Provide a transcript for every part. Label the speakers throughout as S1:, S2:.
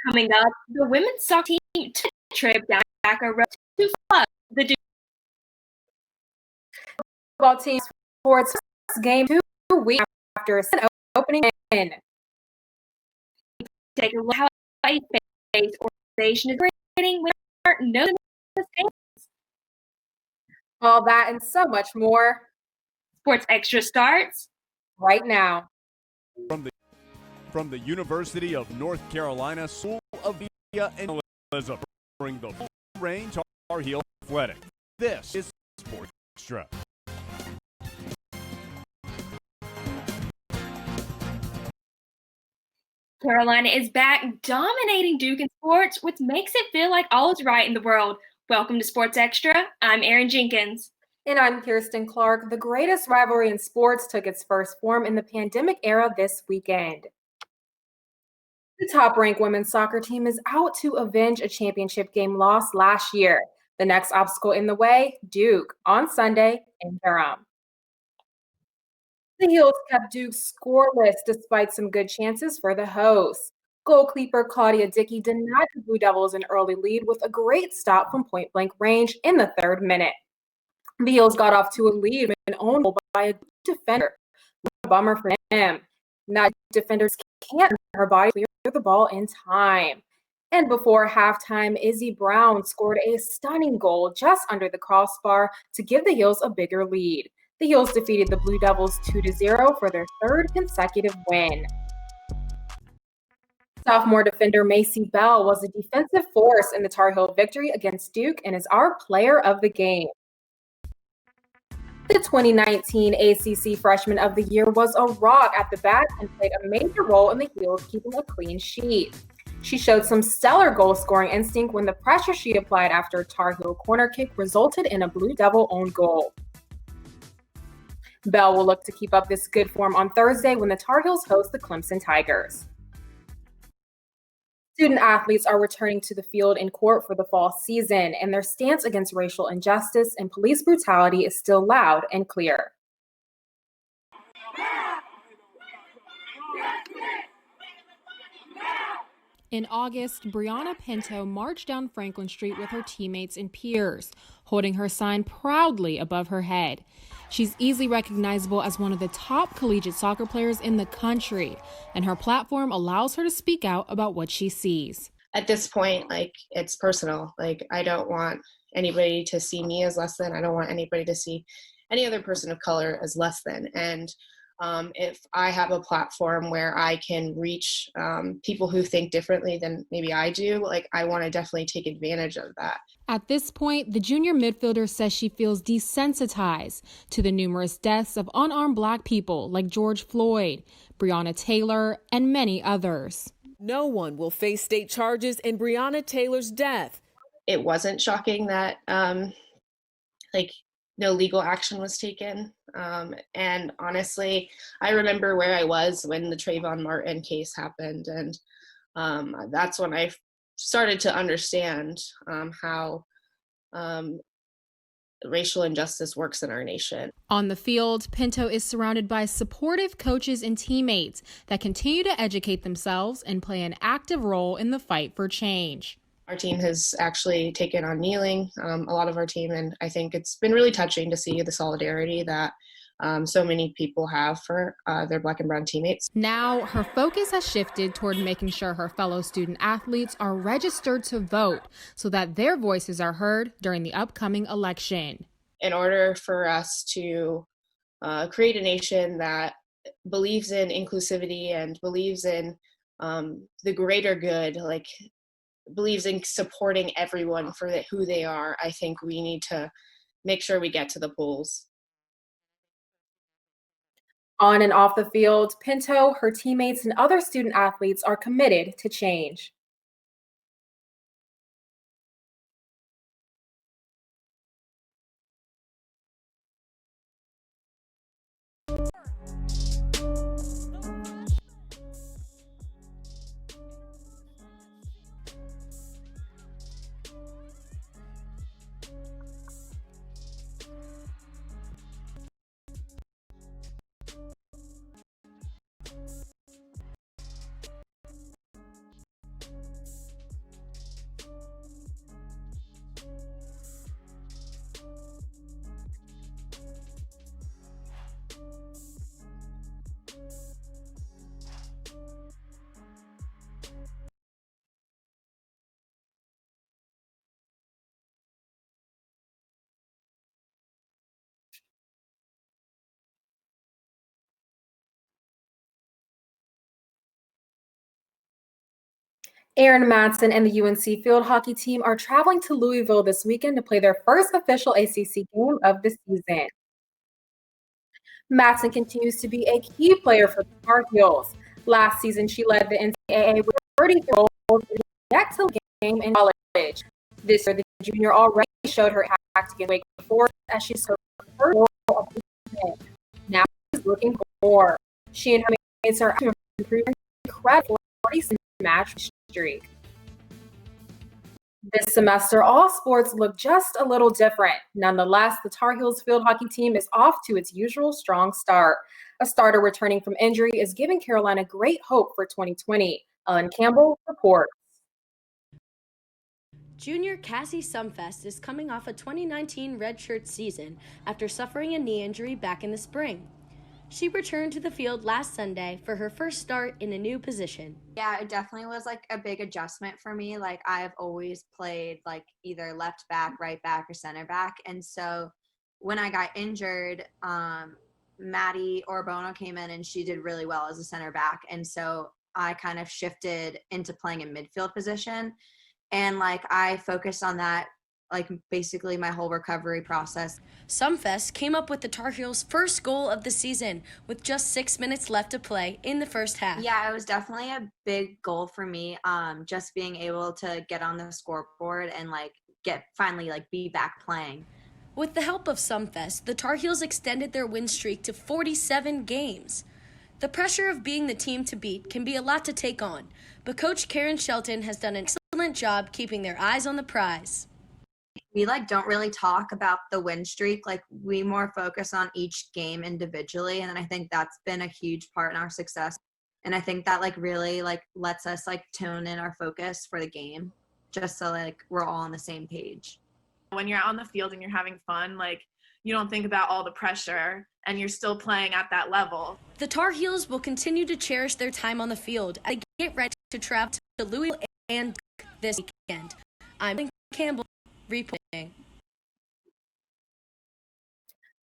S1: Coming up, the women's soccer team took a trip down Backer Road to Flub, the
S2: football team for its first game 2 weeks after a opening win.
S1: Take a look at how a faith organization is creating with no games.
S2: All that and so much more.
S1: Sports Extra starts
S2: right now.
S3: From the University of North Carolina School of Media and Journalism, bring the full range Tar Heel Athletic. This is Sports Extra.
S1: Carolina is back dominating Duke in sports, which makes it feel like all is right in the world. Welcome to Sports Extra. I'm Erin Jenkins.
S2: And I'm Kirsten Clark. The greatest rivalry in sports took its first form in the pandemic era this weekend. The top-ranked women's soccer team is out to avenge a championship game lost last year. The next obstacle in the way, Duke, on Sunday in Durham. The Heels kept Duke scoreless despite some good chances for the hosts. Goalkeeper Claudia Dickey denied the Blue Devils an early lead with a great stop from point-blank range in the 3rd minute. The Heels got off to a lead and owned goal by a defender. A bummer for him. Now defenders can't turn her body clear the ball in time. And before halftime, Izzy Brown scored a stunning goal just under the crossbar to give the Heels a bigger lead. The Heels defeated the Blue Devils 2-0 for their 3rd consecutive win. Sophomore defender Macy Bell was a defensive force in the Tar Heel victory against Duke and is our player of the game. The 2019 ACC Freshman of the Year was a rock at the bat and played a major role in the Heels keeping a clean sheet. She showed some stellar goal-scoring instinct when the pressure she applied after a Tar Heel corner kick resulted in a Blue Devil own goal. Bell will look to keep up this good form on Thursday when the Tar Heels host the Clemson Tigers. Student athletes are returning to the field in court for the fall season, and their stance against racial injustice and police brutality is still loud and clear.
S4: In August, Brianna Pinto marched down Franklin Street with her teammates and peers, holding her sign proudly above her head. She's easily recognizable as one of the top collegiate soccer players in the country, and her platform allows her to speak out about what she sees.
S5: At this point, it's personal. I don't want anybody to see me as less than. I don't want anybody to see any other person of color as less than. And if I have a platform where I can reach people who think differently than maybe I do, I want to definitely take advantage of that.
S4: At this point, the junior midfielder says she feels desensitized to the numerous deaths of unarmed Black people like George Floyd, Breonna Taylor, and many others.
S6: No one will face state charges in Breonna Taylor's death.
S5: It wasn't shocking that no legal action was taken. And honestly, I remember where I was when the Trayvon Martin case happened. And that's when I started to understand how racial injustice works in our nation.
S4: On the field, Pinto is surrounded by supportive coaches and teammates that continue to educate themselves and play an active role in the fight for change.
S5: Our team has actually taken on kneeling, a lot of our team, and I think it's been really touching to see the solidarity that so many people have for their Black and brown teammates.
S4: Now, her focus has shifted toward making sure her fellow student athletes are registered to vote so that their voices are heard during the upcoming election.
S5: In order for us to create a nation that believes in inclusivity and believes in the greater good, believes in supporting everyone for who they are, I think we need to make sure we get to the polls.
S2: On and off the field, Pinto, her teammates, and other student athletes are committed to change. Aaron Madsen and the UNC field hockey team are traveling to Louisville this weekend to play their first official ACC game of the season. Madsen continues to be a key player for the Tar Heels. Last season, she led the NCAA with 30 goals and yet to the game in college. This year, the junior already showed her act against Wake Forest as she scored her first goal of the season. Now she's looking for more. She and her mates are improving incredible 40-match streak. This semester, all sports look just a little different. Nonetheless, the Tar Heels field hockey team is off to its usual strong start. A starter returning from injury is giving Carolina great hope for 2020. Ellen Campbell reports.
S7: Junior Cassie Sumfest is coming off a 2019 redshirt season after suffering a knee injury back in the spring. She returned to the field last Sunday for her first start in a new position.
S8: Yeah, it definitely was like a big adjustment for me. Like I've always played like either left back, right back, or center back. And so when I got injured, Maddie Orbono came in and she did really well as a center back. And so I kind of shifted into playing a midfield position. And like I focused on that like basically my whole recovery process.
S7: Sumfest came up with the Tar Heels' first goal of the season with just 6 minutes left to play in the first half.
S8: Yeah, it was definitely a big goal for me. Just being able to get on the scoreboard and like finally be back playing.
S7: With the help of Sumfest, the Tar Heels extended their win streak to 47 games. The pressure of being the team to beat can be a lot to take on, but Coach Karen Shelton has done an excellent job keeping their eyes on the prize.
S8: We don't really talk about the win streak. We more focus on each game individually. And I think that's been a huge part in our success. And I think that really lets us tone in our focus for the game just so we're all on the same page.
S9: When you're out on the field and you're having fun, you don't think about all the pressure and you're still playing at that level.
S7: The Tar Heels will continue to cherish their time on the field as they get ready to travel to Louisville and this weekend. I'm Ellen Campbell reporting.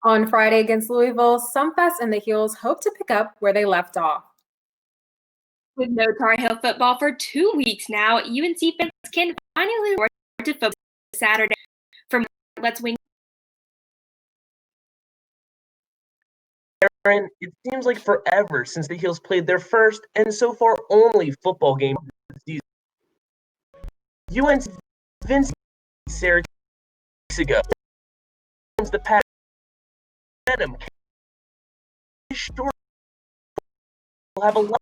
S2: On Friday against Louisville, Sumfest and the Heels hope to pick up where they left off.
S1: With no Tar Heel football for 2 weeks now, UNC fans can finally look forward to football Saturday. From Let's Win.
S10: Aaron, it seems like forever since the Heels played their first and so far only football game of the season. UNC Vince Syracuse ago. The past venom sure will have a lot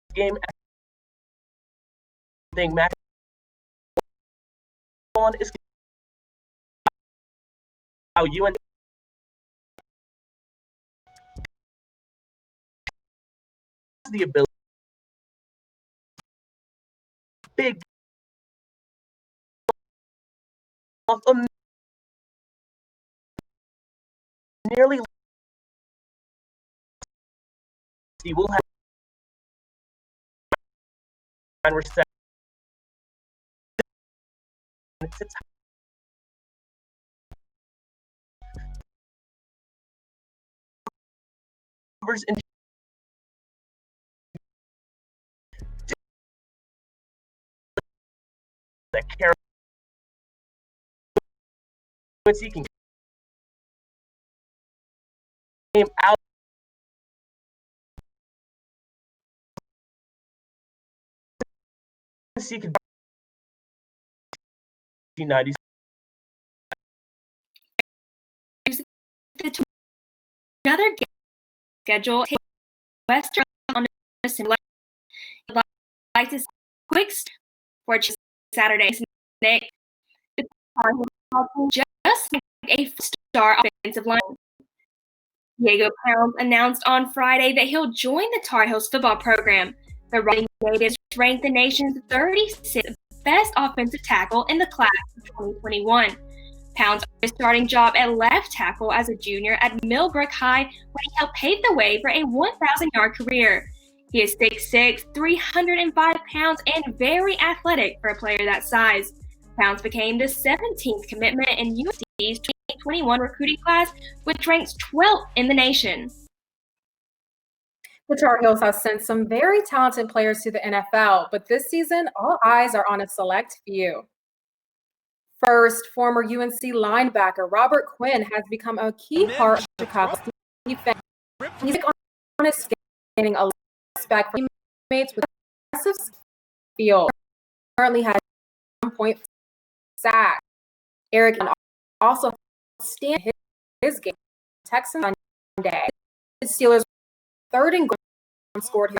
S10: of game. Thing Mac on is how UNC the ability big of a nearly he will have reception in that carry he can came out he could 90s
S1: Another schedule Western on like this quick for Saturday. Nick, the just a star offensive line. Diego Pounds announced on Friday that he'll join the Tar Heels football program. The Running Natives ranked the nation's 36th best offensive tackle in the class of 2021. Pounds earned his starting job at left tackle as a junior at Millbrook High, where he helped pave the way for a 1,000-yard career. He is 6'6", 305 pounds, and very athletic for a player that size. Pounds became the 17th commitment in UNC's 2021 recruiting class, which ranks 12th in the nation.
S2: The Tar Heels have sent some very talented players to the NFL, but this season, all eyes are on a select few. First, former UNC linebacker Robert Quinn has become a key part of Chicago's defense. He's on his gaining a lot of respect from teammates with aggressive field. Currently has 1 point sack. Eric also stand his game. Texans Sunday. The Steelers third and goal scored his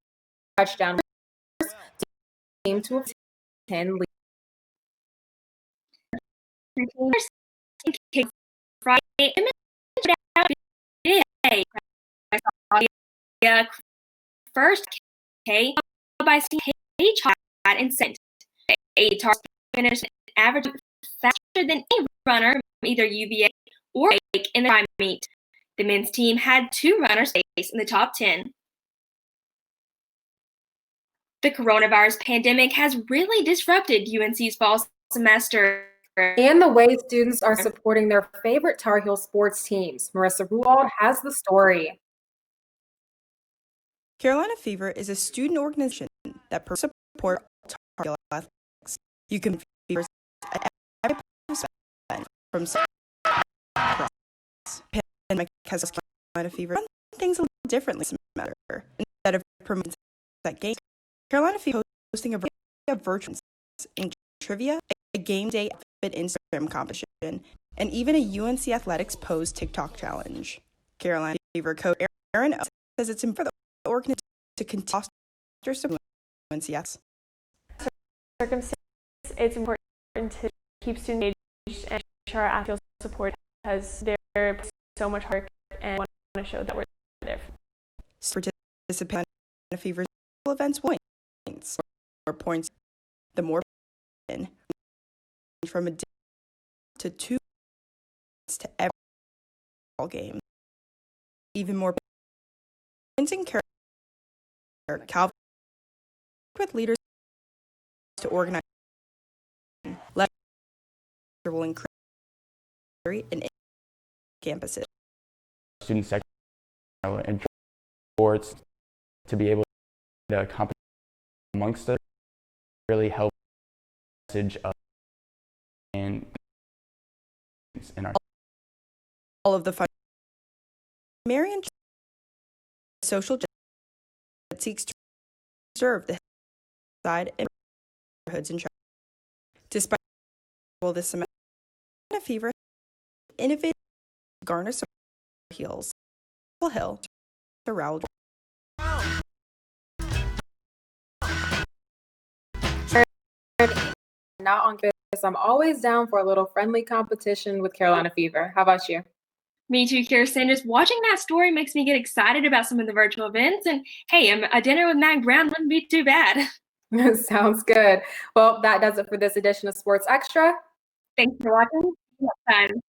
S2: touchdown. Team to a 10 lead.
S1: Friday first K by CH and sent a target finish average faster than any runner from either UVA or Wake in the meet. The men's team had 2 runners placed in the top 10. The coronavirus pandemic has really disrupted UNC's fall semester.
S2: And the way students are supporting their favorite Tar Heel sports teams. Marissa Ruwald has the story.
S11: Carolina Fever is a student organization that supports Tar Heel athletics. You can be at every percent from pandemic has Carolina Fever done things a little differently this matter. Instead of promoting that game, Carolina Fever hosting a variety of virtual in trivia, a game day Instagram competition, and even a UNC Athletics Pose TikTok challenge. Carolina Fever coach Aaron says it's important for the organization to continue to foster UNC athletes.
S12: Circumstances, it's important to keep students engaged and ensure our athletes support because they're so much hard work and want to show that we're there.
S11: Participate in Fever's events points or points. The more from a to 2 to every ball game. Even more points in Calvin with leaders to organize will increase in campuses.
S13: Student section and sports to be able to compete amongst us really help message of and in our
S11: all of the fun Marion social justice that seeks to preserve the side and neighborhoods and despite all this semester Fever innovative garner support heels hill to Raoul.
S2: Not on this. I'm always down for a little friendly competition with Carolina Fever. How about you?
S1: Me too, Kirsten. Just watching that story makes me get excited about some of the virtual events. And hey, a dinner with Mac Brown wouldn't be too bad.
S2: Sounds good. Well, that does it for this edition of Sports Extra.
S1: Thanks for watching. See you next time.